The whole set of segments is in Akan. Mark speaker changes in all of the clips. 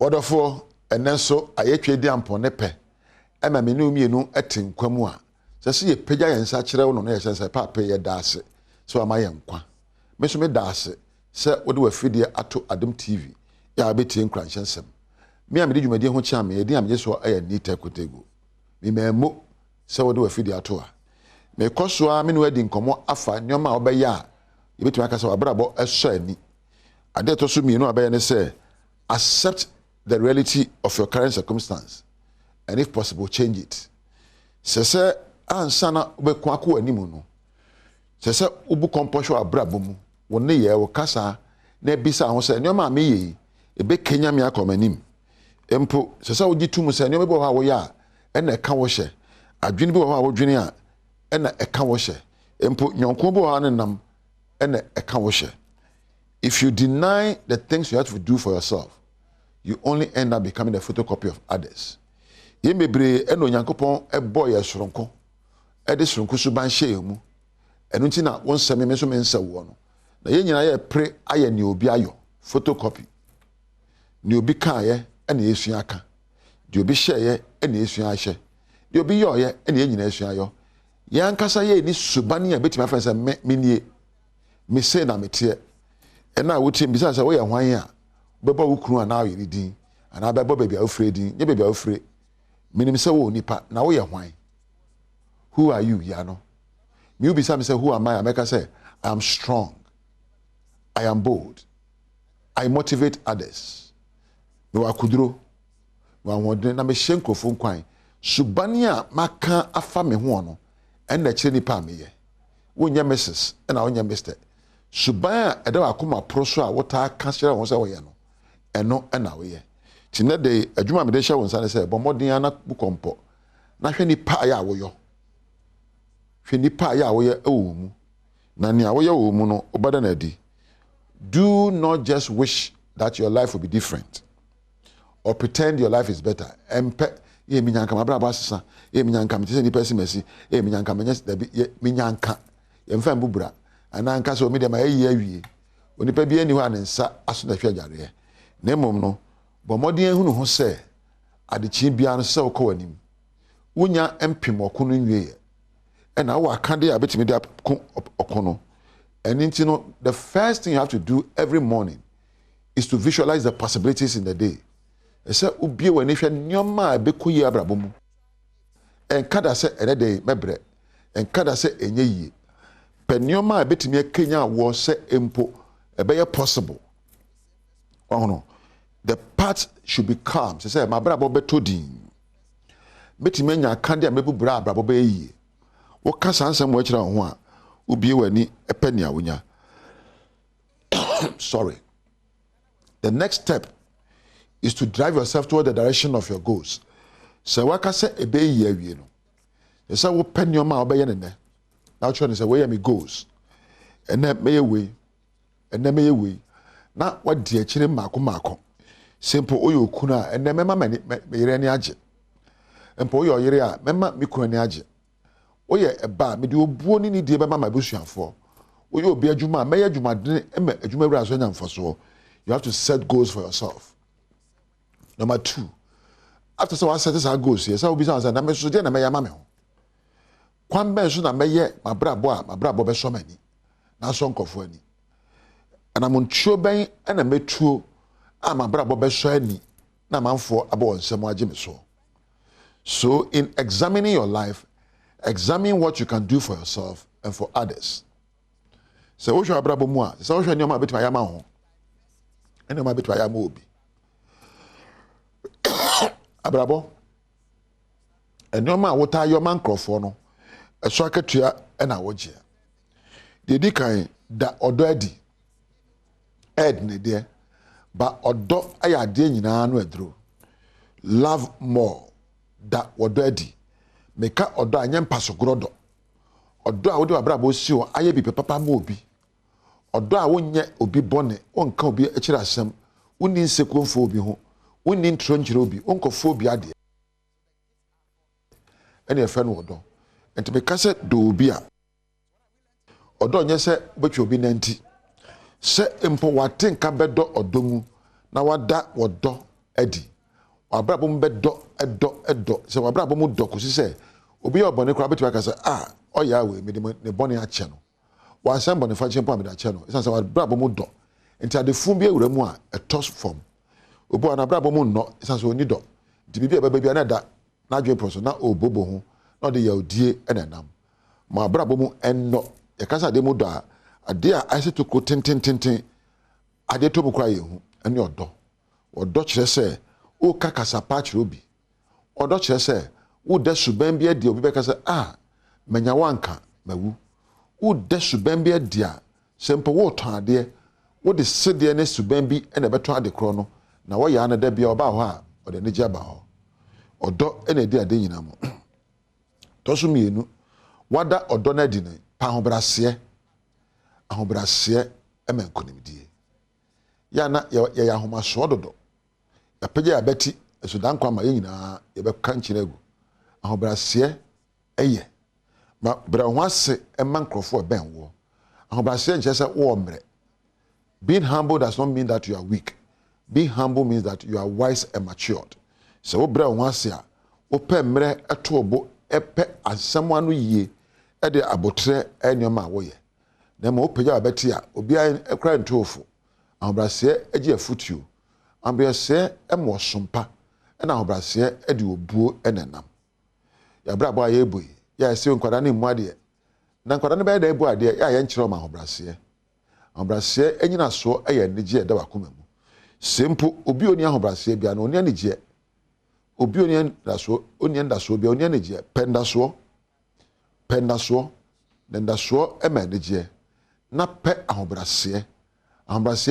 Speaker 1: Wonderful, and then so I actually damn ponepe. Emma menu me no etin kwamua. So see a peja and such on air sense a papa ye dase. So am I kwa. Meso me dase. Say what do a feed ato Adom TV. Ya Badwam Nkuranhyensem. Me am di dwumadi ho chia me di am je so aye ni tekotego. Me memo say what do a feed ato a. Me koso a me no adi nkomo afa nyoma obeya a. Yebetumi aka say abrabo eso ani. Ade to so me no abeya ne say accept the reality of your current circumstance and if possible change it. Sese ansana obekwa ko animu no. Sese ubu komposho abrabo mu wonne ye wo kasa na bisa ho se nyoma me ye ebe kenya me akomanim. Empo sese ogitum se nyoma be ho a wo ya ena eka wo hye. Adwene bi wo a wo dwene a ena eka wo hye. Empo nyonko bo ha nam ena eka wo hye. If you deny the things you have to do for yourself, you only end up becoming a photocopy of others. Ye mebre eno nyankopon ebo ye soronko. E de soronko so ban hye mu. Eno nti na won seme me so me nsa wo no. Na ye nyina ye pre aye ni obi ayo photocopy. Ni obi kan ye ena yesu aka. Di obi hye ye ena yesu ahye. Di obi yo ye ena ye nyina yesu ayo. Ye ankasa ye ni subani ya betima fa se me nie. Me se na metie. Ena wotie bisa se wo ye hwan a beba wo kunu ana ye din ana beba baby a ofre din ye baby a ofre minim se wo nipa na wo ye hwan. Who are you ya no? Me will be some say who am I? Make say I am strong, I am bold, I motivate others. Me wa kuduro wa wodin na me hyenkrofo nkwan subani a maka afa me ho no en na kire nipa me ye wonya Mrs. na wonya Mr. Suban a edawa akoma proso a wota ka kyerɛ ho sɛ wo ye no eno na wo ye tine de adwuma me de hye wo nsa ne sɛ bomodin ana bukompo na hwɛ nipa ya wo yo hwɛ nipa ya wo ye ewo mu na ne a wo ye wo mu no obada na di. Do not just wish that your life will be different or pretend your life is better. Empe ye minyanka mabra basesa ye minyanka me tese nipa simasi ye minyanka menyes da bi minyanka ye mfa mbubura ana anka so me de ma ye awie onipa bi ani ho anensa aso na hwe agare na mom no bomodin ehunu ho se adechi bia no se okọ wanim wonya empem okunu nwie e na wo akade abetimi de okono enti no the first thing you have to do every morning is to visualize the possibilities in the day. Ese ubie wani hwe nyoma abekoyi abrabomu enkada se enede mebre enkada se enye yie penyoma abetimi akenya wo se empo ebeye possible. Oh, the path should be calm. Say my brabo beto din betimi nya kande a mebu bra brabo be yie wo kasa ansem wo kira ho a ubie wani epani a wonya. Sorry. The next step is to drive yourself toward the direction of your goals. So waka se ebe yi awie no. Say wo penyoma obeye ne ne. Now try to say where me goals. And then meye we. And then meye we. Na what die chire mako. Simple oyo kuna and then mema me yere ani age. Empo oyo yere a mema me kuna ani age. Oye eba me de obuo ni die bema mabusuafo. Oyo obi adwuma meye adwuma de ema adwuma wura so nya mfoso. You have to set goals for yourself. Number 2. After so I set these goals here, so we be say na me so je na me ya ma me ho. Kwan ben so na me ye mabrabo be so mani. Na so nkofo ani. Ana mo ntuo ben na metuo a mabrabo be so ani. Na manfo abo nsem age me so. So in examining your life, examine what you can do for yourself and for others. So wo hwa abrabo mu a, so wo hwa nyoma betima ya ma ho. Ene ma betima ya ma obi. Abrabo enyoma wota yo mankrofo no eso akatua na woje de di kan da odo adi ed ne de ba odo ayade nyina no aduro love more da odo adi meka odo anya mpaso grodo odo a wode abrabo si o aye bi papa ma obi odo a wonye obi bone onka obi akira asem woni nsekonfo obi ho woni ntro nkyere obi onkofo obi ade ene efe no odo enti me kase do obi a odo nye se betwe obi nanti se empo watenka bedo odo mu na wada wodo edi wabrabo mu bedo edo se wabrabo mu do kosi se obi obone kra betu aka se oya we me de ne bone ache no wansan bone fa chempo me da ache no isan se wabrabo mu do enti adefun bi ewura mu a etos form obo na wabrabo mu no isan se oni do di bibia baba bia na da na adwe proso na obobo ho na de ya odie enenam ma wabrabo mu enno e kasa de mu do a ade a ase to ko tentententen ade to bu kra yehu ene odo kire se o kakasa pa kire obi odo kire se wo da suban bi ade obi be kasa manya wanka mawu wo da suban bi ade a sempo wo ton ade wo de sede ne suban bi ene beto ade kro no na wo ya na da bia oba ho a ode ne jaba ho odo ene de ade nyina mo to so mienu wada odo na di ne pa ahobrase emenkonimdie ya na ya homa so dodo ya pege ya beti esudan kwa ma nyina ye be kankyere gu ahobrase eye ma bra ho ase emankrofo ben wo ahobrase nche se wo mre. Being humble does not mean that you are weak. Being humble means that you are wise and matured. So wo bra ho ase a wo pe mre eto obo epe asem anu yie e de abotre enyoma wo ye na ma opagya abeti a obi ekra ntofo ahobrase agi afutuo ambrase emo sompa na ahobrase edi obuo enenam ya brabo aye boy ya se nkwada ne mu ade na nkwada ne be da ebu ade ya ye nkyere ma ahobrase enyina so eye nige da wakoma mu sempo obi oni ahobrase bia na oni anige obi oni ndaso bia oni anige pendaso nendaso ema nige na pe ahobrase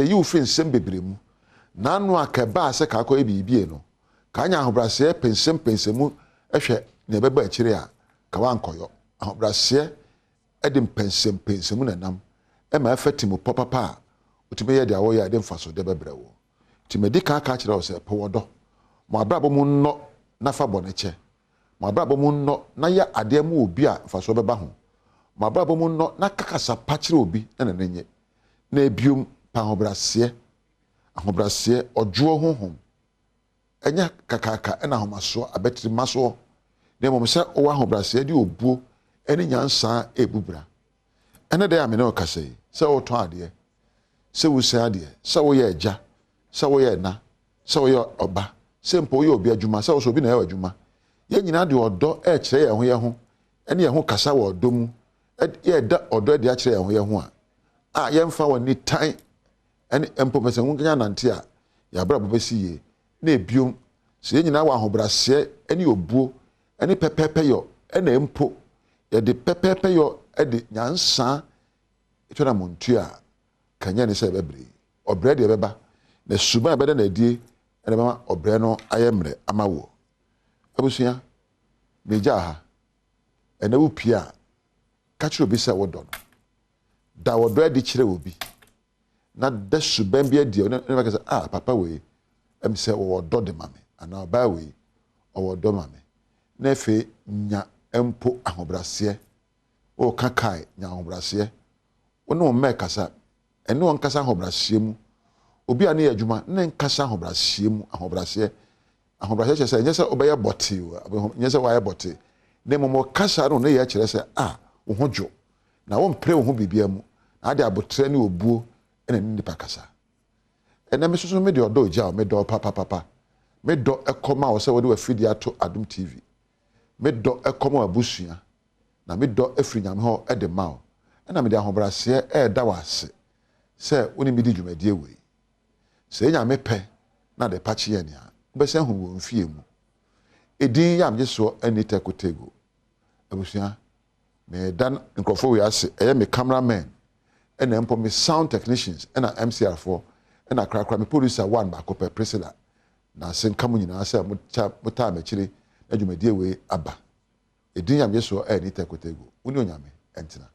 Speaker 1: yi ufin nsem bebre mu na anu akaba ase ka akọ ebibie no ka anya ahobrase pensem ehwe na ebeba akire a ka wankoyo ahobrase edim pensem na nam ema afatimu popapa utime ye de awo ya de mfaso de bebre wo timedi ka aka kire wo se pe wodo mo abrabo mu nno na fa boneche mo abrabo mu nno na ya ade mu obi a mfaso beba ho mo abrabo mu nno na kakasa pa kire obi na nenye na ebium pa ahobrase ojuo honhom enya kakaka na ahomaso abetri maso na mom se o ahobrase di obuo eni nyansa ebubra ene de amene o kasei se o to ade se wo se ade se wo ye eja se wo ye na se wo ye oba se mpo ye obi adwuma se wo so obi na ye adwuma ye nyina de odo e kire ye ho ene ye ho kasa wo odo mu ye da odo de a kire ye ho a ye mfa woni tan ene empo pese ngunya nante a ya bra bobesi ye na ebiom se ye nyina wa ahobrase ene obuo ene pepepe yo ene empo ye de pepepe yo ede nyansa etona montu a kanya ne se bebre obre de beba na suba beda na die ene bama obre no ayemre amawo abusua meja ha ene wo pia ka kire obi se wodo no da wodo de kire obi na da suba bia die ne ba ka papa we em se wodo de mame ana ba we wodo mame na fe nya empo ahobrase o kakai nya ahobrase ono mmekasa ene on kasa ahobrase mu obi a ne adwuma ne nkasa ahobrase mu ahobrase chese nyese obeye bote nyese waye bote ne momo kasa no ne ye kire se wo hojo na wo mpre wo ho bibia mu na ade abotre ne obuo ene nipa kasa ene mesusu me de odo ja me do papa me do ekoma wo se wo de afidi ato Adom TV me do ekoma abusua na me do afri nyame ho e de mawo na me de ahobrase da wase se woni me di dwumadie we se nyame pe na de pachi ye nia bese hu wo mfie mu edin yam je so anita kotego abusua me dan nkrofo we ase eye me cameraman ena empo me sound technicians ena MCR4 ena krakra me producer one ba ko pe Priscilla na senkamu nyina ase muta mechire adwumadie we aba edin yam je so anita kotego woni onyame entina